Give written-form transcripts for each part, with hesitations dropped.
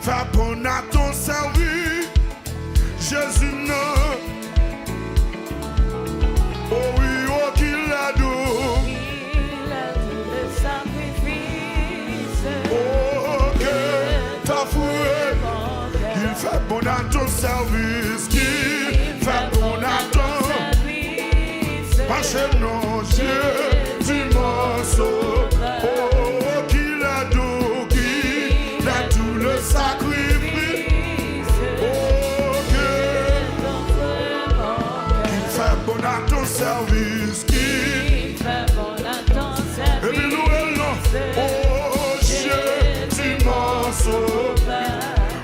Fais bon à ton service, Jésus non. Oh oui, oh qu'il a doux. Il a tout le sacrifice. Oh que t'as foué. Il fait bon à ton service, qu'il fait bon à ton service. Parce que non, Jésus m'en sauve. Oh qu'il a doux, qu'il a tout le sacrifice. Oh que qu'il fait bon à ton service, qu'il fait bon à ton service. et puis nous allons. Oh Jésus m'en sauve.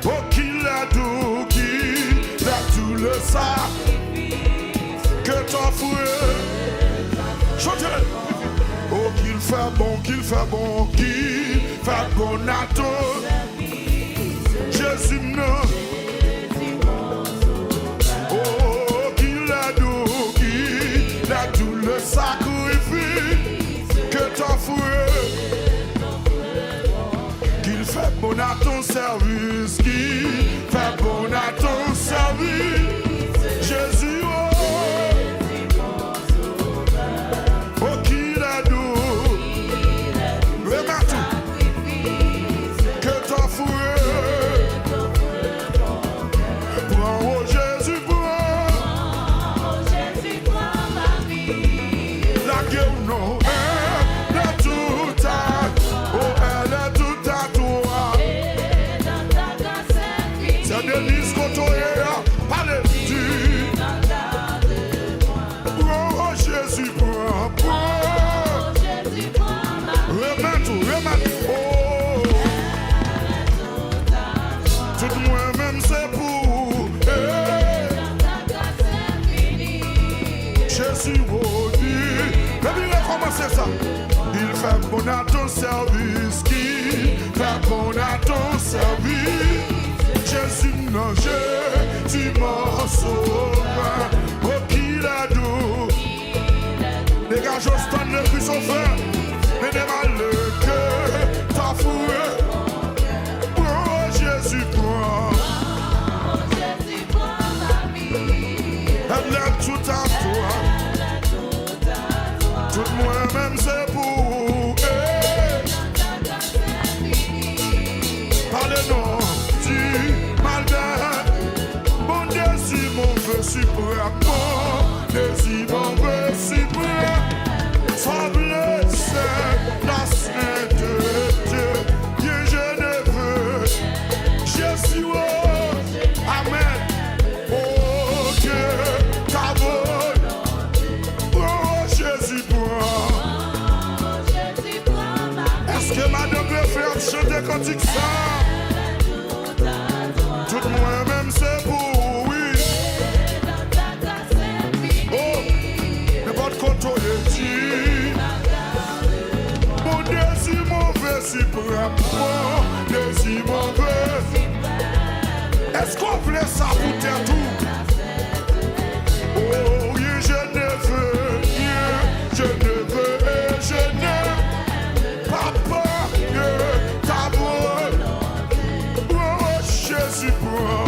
Oh qu'il a doux, qu'il a tout le sacrifice. Que t'en fouet. Chantez. Oh qu'il fait bon, qu'il fait bon, qu'il fait bon à ton Jésus non. Oh qu'il a doux, qu'il a tout le sacrifice. Que t'en fouet. Qu'il fait bon à ton service, qu'il fait bon à ton service. Jésus, oh, oh qu'il a doux, remets tout, que t'en fouet. Prends, oh Jésus, prends, ma vie. la gueule, non, elle est tout à, oh elle est tout à toi. Dans ta grâce infinie. C'est Denise Kotoya, parlez-tu. Oh Jésus, prends, prends. Jésus prend ma vie. Remets tout, remets tout. Oh, tout moi-même c'est pour. Dans ta grâce infinie. Jésus, oh Dieu. Et puis il a commencé ça. Il fait bon à ton service, qu'il fait bon à ton service. Jésus, non, Jésus m'en sauve. Oh, qu'il a doux. Les gars, je stand le plus au feu. Mais des malheurs que t'as foué. Oh, Jésus, prends. Jésus prend ma vie. Elle est tout à toi. Tout moi-même, c'est pour. Dans ta grâce infinie. Parlez-nous du malheur. Mon désir, mon vœu suprême. Mon désir, mon vœu suprême. Sois blessé, la sainte Dieu. Dieu, je ne veux. Jésus, oh, amen. Oh, Dieu, ta volonté. Oh, Jésus, prends. Jésus prend ma vie. Est-ce que madame veut faire chanter cantique ça? Tout moi-même c'est pour, oui. Dans ta grâce infinie. Oh, mais pas de contrôler dit. Mon désir mauvais suprême. Mon désir mauvais. Est-ce qu'on voulait ça pour tes tout? Oh, oui, je ne veux rien. Je ne veux et je n'aime. Papa, que ta volonté. Oh, Jésus prend.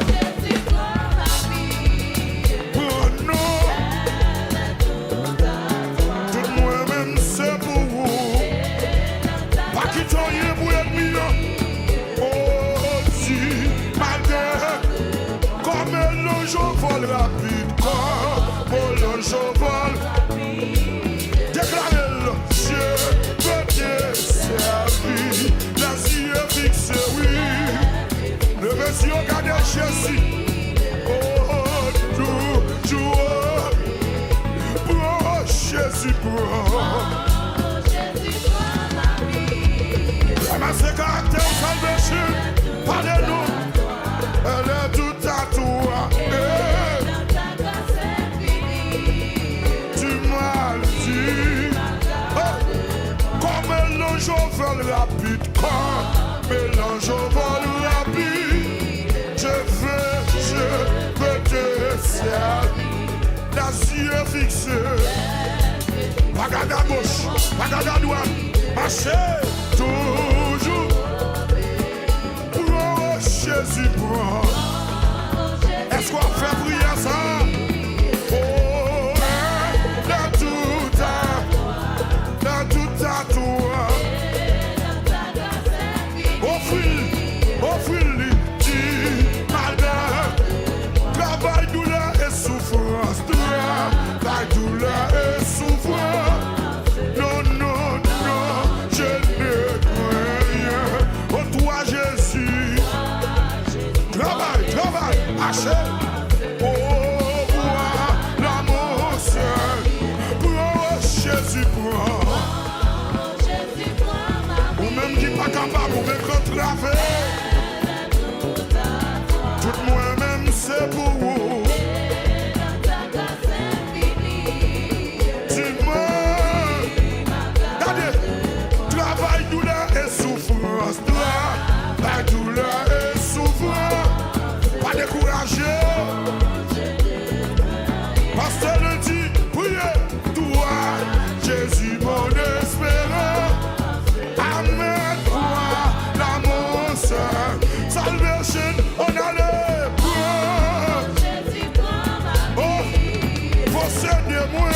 Jésus prend ma vie. Oh non, tout moi-même c'est pour vous. Pas quitter rien pour l'ennemi. Oh, si, malgré, comme l'ange au vol rapide, comme l'ange au vol. Déclarez-le, je veux te servir. Les yeux fixés, oui. Le monsieur regarde Jésus. Oh, toujours. Oh, Jésus, prends. Jésus prend ma vie. Ramassez caractère, salvation. Parlez-nous. Elle est tout à toi. Dans ta grâce infinie. Tu m'as dit. Oh, comme l'ange au vol rapide. Comme l'ange au vol rapide. Je veux te servir. Les yeux fixés. Regarde à gauche, regarde à droite. Marchez toujours. Oh, Jésus prend. Est-ce qu'on fait prier ça? Oh, dans tout à toi. Offrir-lui, dit, malheur, travail, douleur et souffrance. Travail, douleur et souffrance. Non, non, non, je ne crains rien. Oh, toi, Jésus. Travail, achète. Oh, moi, l'amour seul. Prends, Jésus, prends. Ou même qui pas capable, ou même qu'on travaille. Tout moi-même, c'est pour vous. Dis-moi, regardez, travail, douleur et souffrance. Travail, douleur et souffrance. Pas décourager. Pasteur le dit, priez, toi, Jésus, mon espérance. Amen, toi, l'amour seul. Salvation, on a le point. Oh, possédez-moi.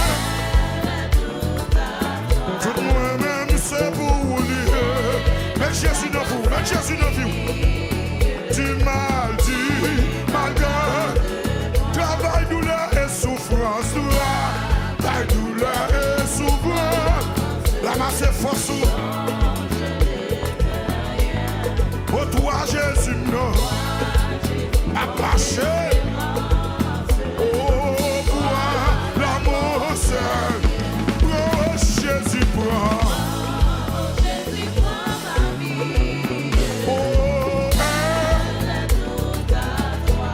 Tout moi-même, c'est pour vous dire. Mais Jésus ne vous, mais Jésus ne vous. Du mal, travail, douleur et souffrance. Travail, douleur et souffrance. La masse est force. Oh, toi, Jésus, non. Apaché. Oh, toi, l'amour seul. Oh, Jésus, prends. Oh,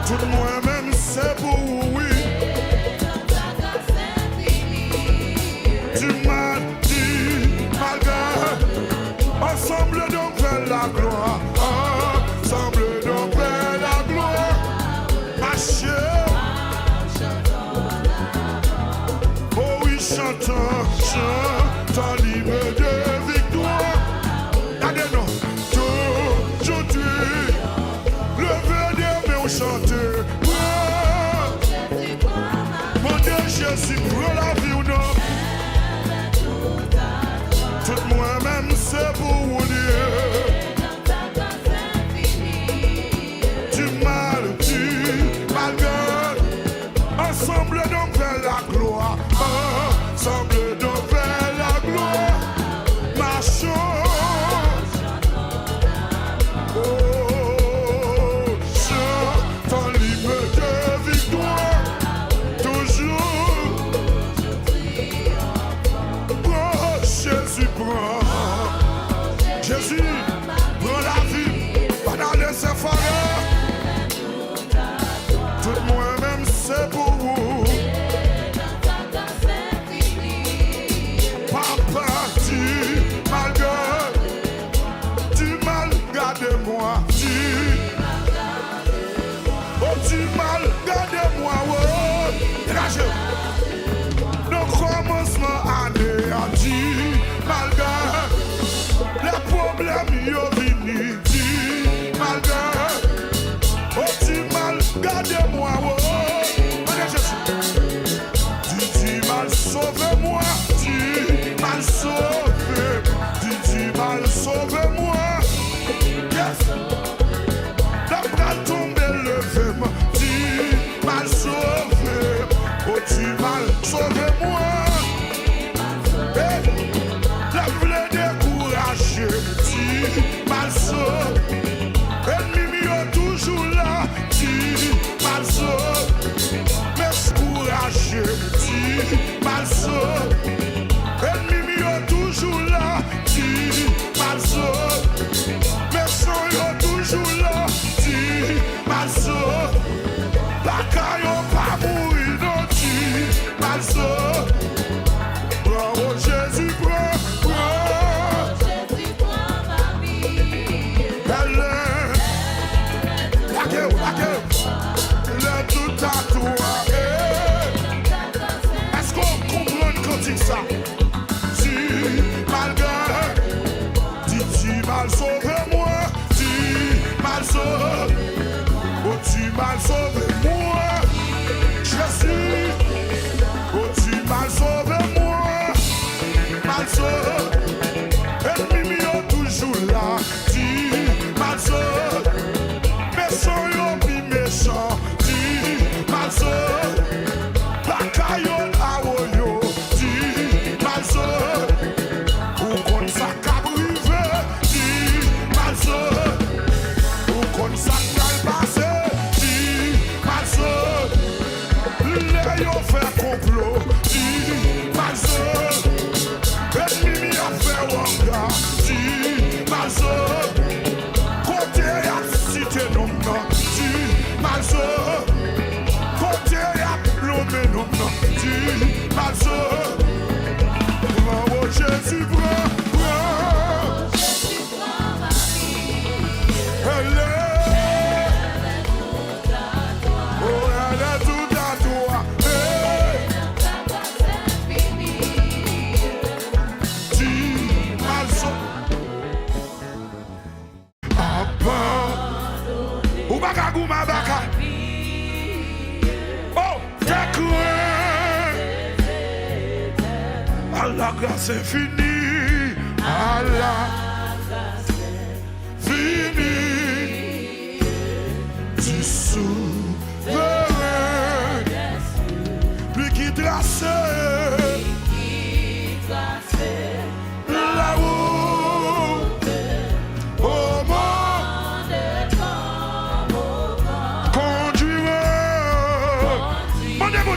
tout moi-même, c'est pour oui. Du mal, malgré. Ensemble, donc, vers la gloire. Ensemble, donc, vers la gloire. Marcher. Oh oui, chantons l'hymne de victoire. Regardez-nous, aujourd'hui, levez des mains au chanteur. Mon Dieu, Jésus, prends la vie ou non? Tout moi-même, c'est pour vous dire. Du mal, ensemble donc vers la gloire. Ensemble donc vers la gloire. Marchons. Oh, chantons l'hymne de victoire. Toujours. Oh, Jésus prend. Jésus prend la vie. Pas dans les efforts. Tout moi-même, c'est pour vous. Papa, du mal, gardez-moi. Oh, du mal, gardez-moi. Oh, dégagez. Le commencement année a dit, malgré les problèmes, yo vini, dit, malgré. Oh, du mal, gardez-moi. Oh, Jésus. Du mal, sauvez-moi. Du mal, sauvez. Du mal, sauvez-moi. Yes. La bras tomber, levez-moi. Du mal, sauvez. Oh, du mal, sauvez-moi. Hey. La voulait décourager. Du mal, sauvez. Ennemi, yo toujours là. Du mal, sauvez. Mais courageux. Du mal, sauvez. Ennemi, yo toujours là. Du mal, sauvez. Mais son yo toujours Ou baka gouma baka. Oh, t'es cruel. À la grâce infinie. À la grâce infinie. Du souverain. Lui qui trace.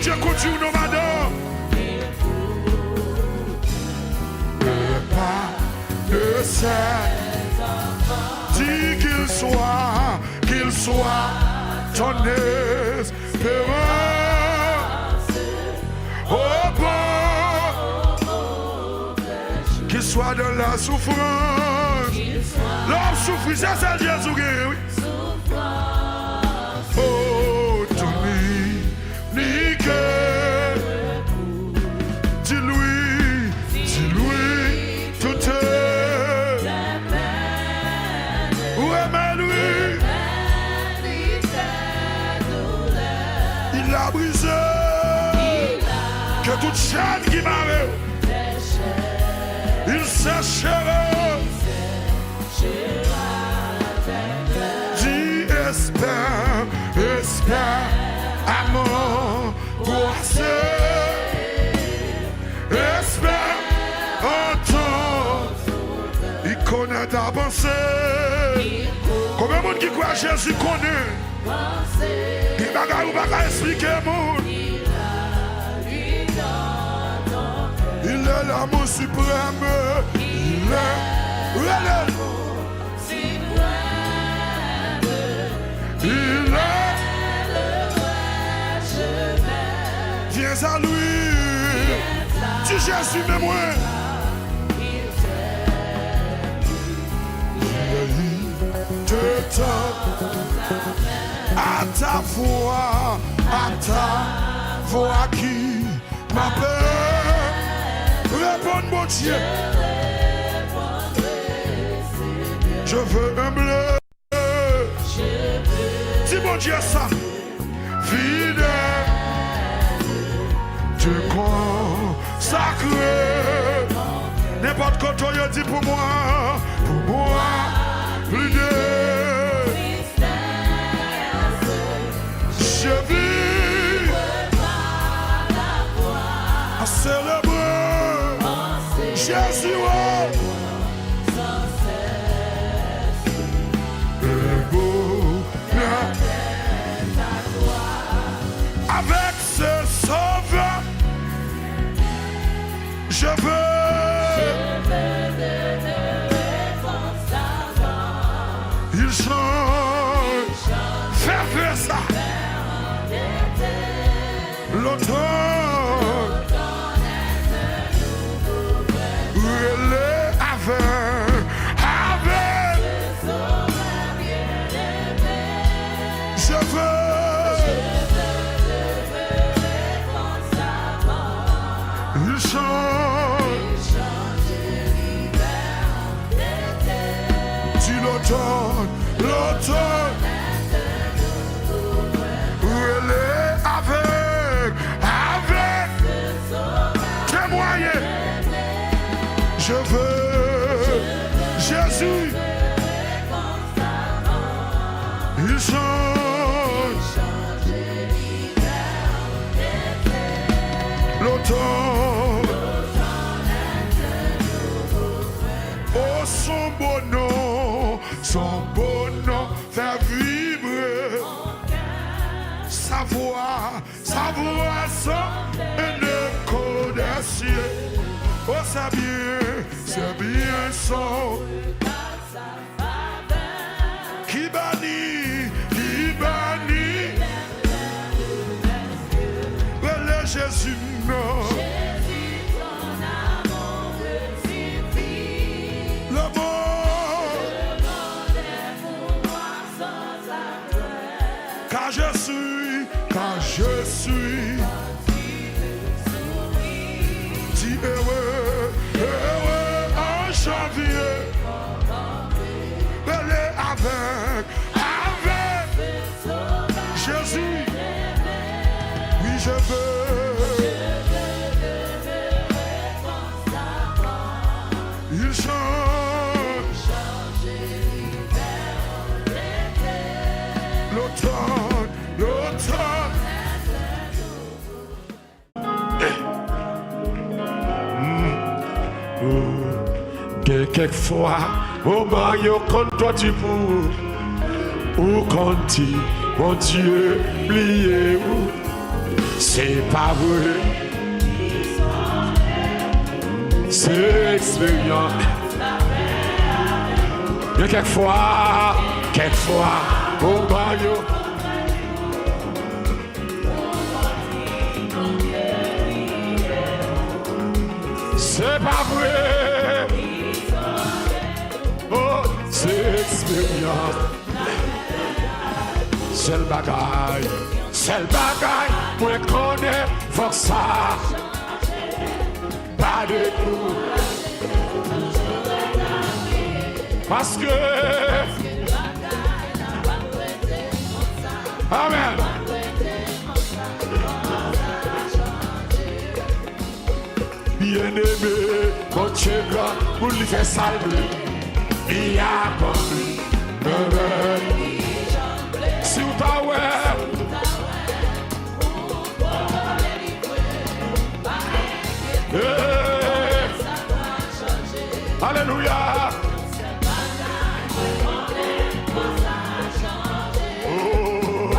Dieu conduit nos madame. Le pas de ses enfants. Dis qu'il soit ton espérance. Au bon, qu'il soit dans la souffrance. L'homme souffre, c'est ça Jésus, oui. Oh, dis-lui, tout est. Où est lui? Il a brisé. Que toute chaîne qui m'arrête, il séchera. Dis espère, amour, croissez. Espère, entend. Il connaît ta pensée. Combien de monde qui croit Jésus connaît? Il ne va pas expliquer monde. Il est l'amour suprême. Il est l'amour suprême. Il est le vrai chemin. Viens à lui. Si Jésus m'aime moi. Il te tend à ta voix qui m'appelle. Réponds mon Dieu. Je veux un bleu. Dis mon Dieu ça. Fidèle. Tu consacré. N'importe quoi tu dis pour moi, plus de je vis à célébrer Jésus. Avec ce sauveur, je veux il chante, faire ça. L'automne, relais avec, je veux. Il chante, dis l'automne, relais avec, témoigner. Je veux Jésus. Il chante, l'automne. Oh, son beau nom fait vibrer. Sa voix sonne un écho des cieux. Oh, c'est bien son qui bannit, le Jésus, non. Le monde est pour moi sans attrait. Car je suis si heureux en janvier. Avec quelquefois, moment yo compte toi tu pour, ou compte mon Dieu, plié ou, c'est pas vrai, c'est expérience. Et quelquefois, moment yo, c'est pas vrai. Oh, c'est expérience. C'est le bagaille. Moi connais, faut ça. Pas de tout. Parce que. Amen. Bien-aimé, mon Dieu, pour lui faire salver, il y a compris. Si vous pas ouais, alléluia. Oh,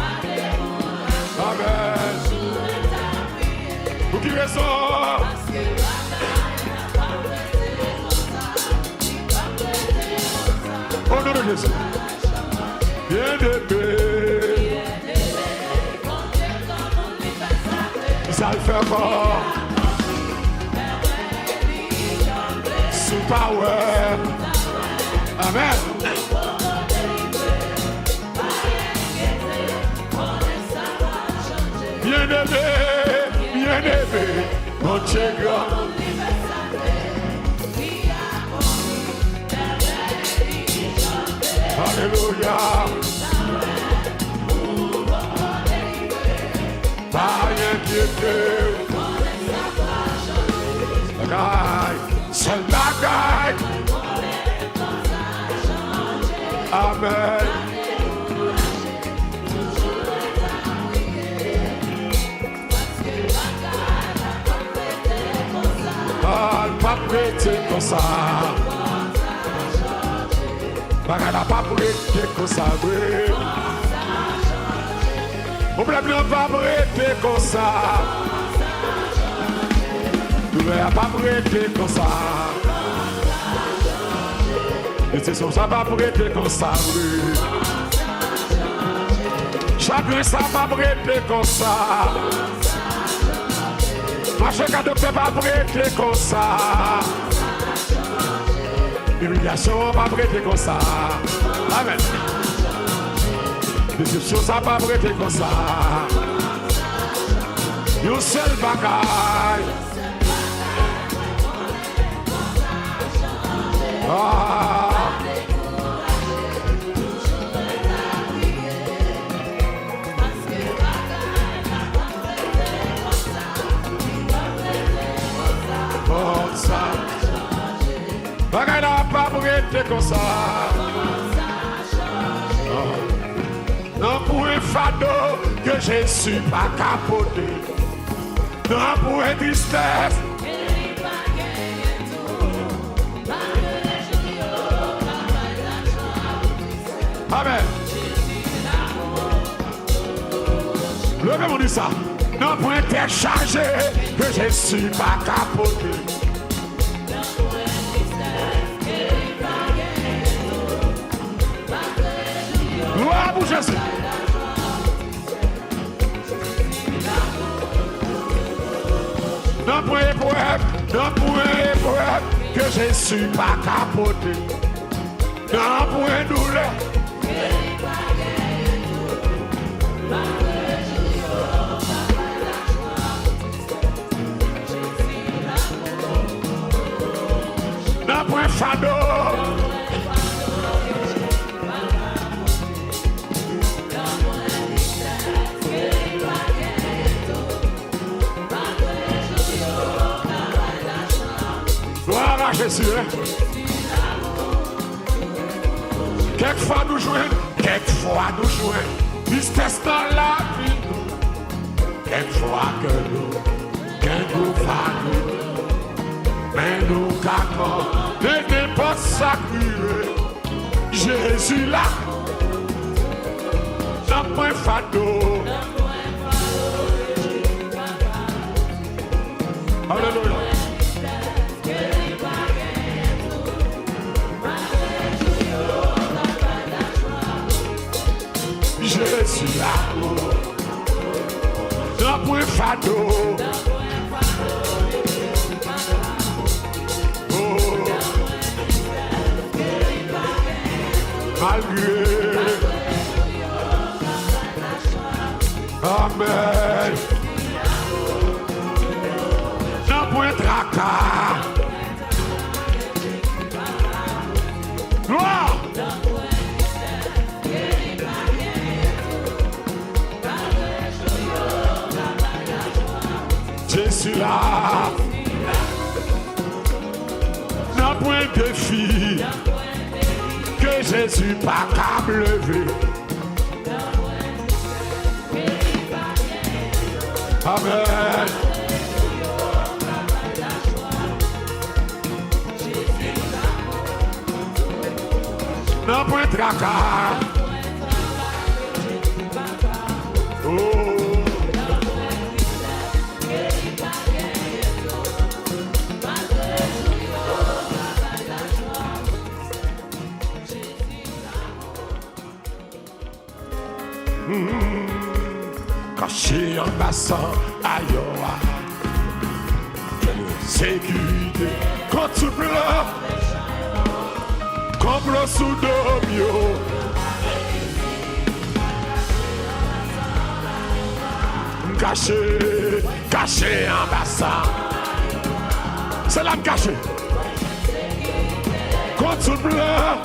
amen. Pour qui raison? Au nom de Jésus. Bien-aimé. Ça le fait pas. Sous power. Amen. Bien-aimé, mon Dieu grand. Alléluia. Pas inquiéter. Bagaille, c'est le bagaille. Amen. Ah, pas prêter comme ça. Bagaille n'a pas prêté comme ça. Problème n'a pas prêté comme ça. Tout n'a pas prêté comme ça. Et c'est ça va prêter comme ça. Chacun ça va prêter comme ça. Marcher qu'à docteur va prêter comme ça. Humiliation va prêter comme ça. Amen. Déception ça va prêter comme ça. Yo seul bagaille. Ah. Comme ça. Bagaille n'a pas prêté comme ça. Non pour un fardeau que je suis pas capoté. Non pour une tristesse. Amen. Levez-moi dit ça. Non pour être chargé que je suis pas capoté. Gloire pour Jésus. Non pour épreuve que je suis pas capoté. Non pour une douleur. Non pour un fardeau. Gloire à Jésus. Quelquefois nous jouons, tristesse dans la vie. Quelquefois que nous, mais nous cacons. et n'est pas sacré. Jésus là, dans mon fado. Alléluia. Jésus là, dans mon fado. Malgré. Amen. N'a point tracas. Gloire. Jésus là. N'a point défi. Que Jésus pas qu'à me lever. Amen. Non point tracas. Oh. Caché en bassin, aïe, sécurité, quand tu pleures, complot sous domio. Caché, caché en bassin, c'est là caché. Quand tu pleures,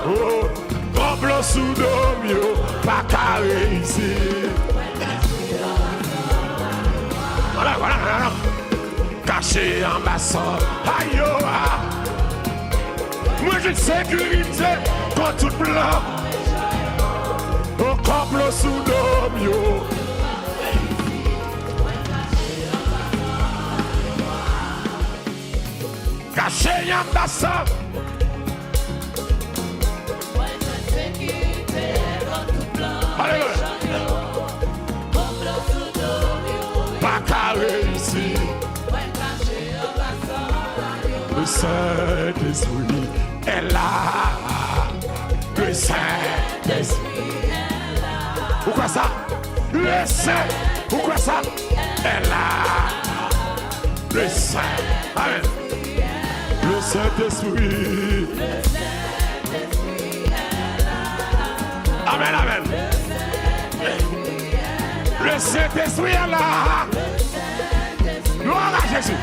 oh, complot sous domio, pas carré ici. Voilà. Caché en bassin, aïe, moi j'ai de sécurité quand tout blanc. Au complot sous domio. Caché en bassin. Alléluia. Pas carré ici. Le Saint-Esprit est là. Le Saint-Esprit est là. Pourquoi ça? Le Saint. Pourquoi ça? Est là. Le Saint. Amen. Le Saint-Esprit. Amen, amen. Le Saint-Esprit est là. Gloire à Jésus.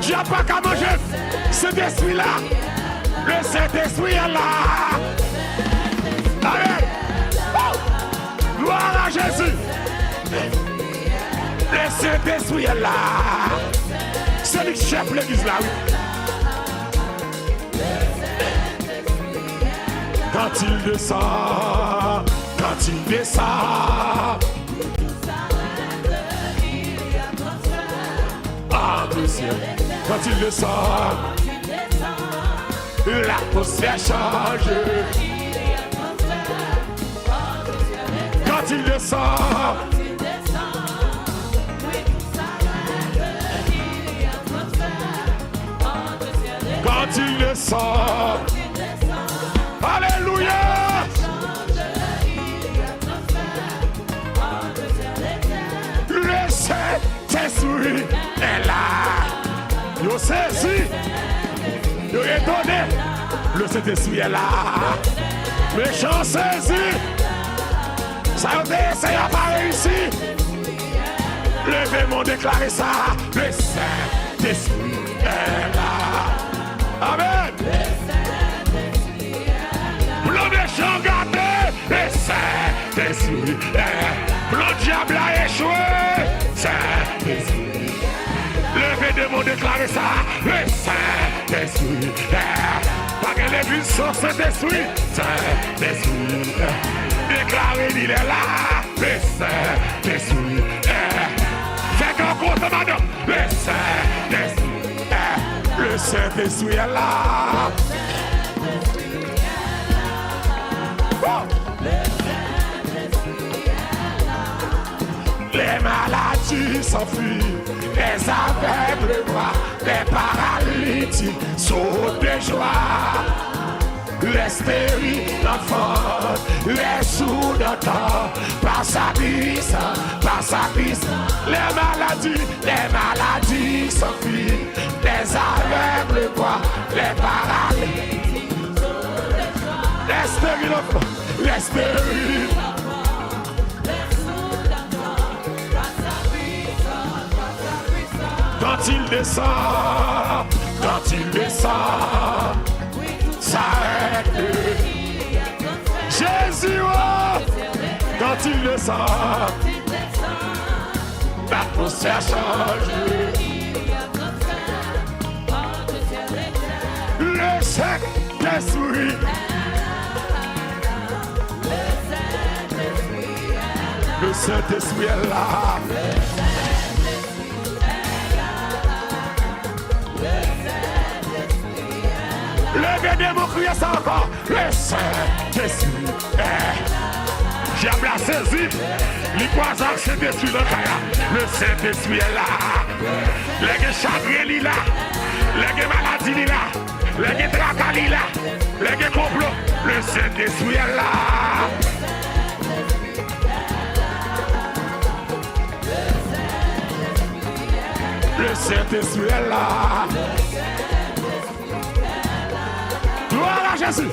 Tu n'as pas qu'à manger cet esprit-là. Le Saint-Esprit est là. Amen. Oh. Gloire à Jésus. Le Saint-Esprit est là. C'est lui qui chef l'église là, oui. Quand il descend, quand il descend. Quand il descend, l'atmosphère change. Quand il descend, quand il descend, alléluia. Le Saint-Esprit est là. Yo saisi, yo étonné, le Saint-Esprit est là. Méchant saisi, ça a essayé à pas réussi. Levez-moi déclarer ça, le Saint-Esprit est là. Amen. Plan méchant gâté, le Saint-Esprit est là. Plan diable a échoué, Saint-Esprit. Levez de mon déclarer ça, le Saint-Esprit. Pas que l'église sans Saint-Esprit, Saint-Esprit. Déclarez, il est là, le Saint-Esprit. Faites un compte, madame, le Saint-Esprit. Le Saint-Esprit. Saint-Esprit est là. Oh. Les maladies s'enfuient, les aveugles voient, les paralytiques sautent de joie. Les stériles enfants, les sourds d'entendent, par sa puissance, par sa puissance. Les maladies s'enfuient, les aveugles voient, les paralytiques sautent de joie. Les stériles enfants, les stériles. Quand il descend, s'arrête. Jésus, oh, quand il descend, l'atmosphère change. Le Saint-Esprit, le Saint-Esprit est là. Le démon crie ça encore. Le Saint-Esprit est. Diable a saisi. L'Ipoisant Saint-Esprit dans le Kaya. Le Saint-Esprit est là. Les chagrin li là. Les maladies li là. Les tracas li là. Les complots. Le Saint-Esprit est là. Le Saint-Esprit est là. Gloire à Jésus.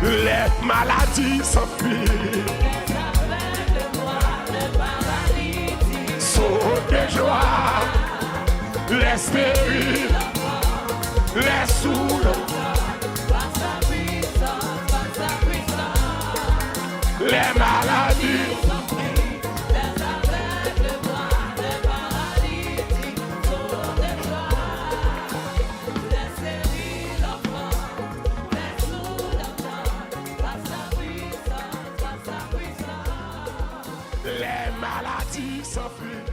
Les maladies s'enfuient. Sautent de joie. Les stériles, les sourds, les maladies. Les maladies s'enfuient.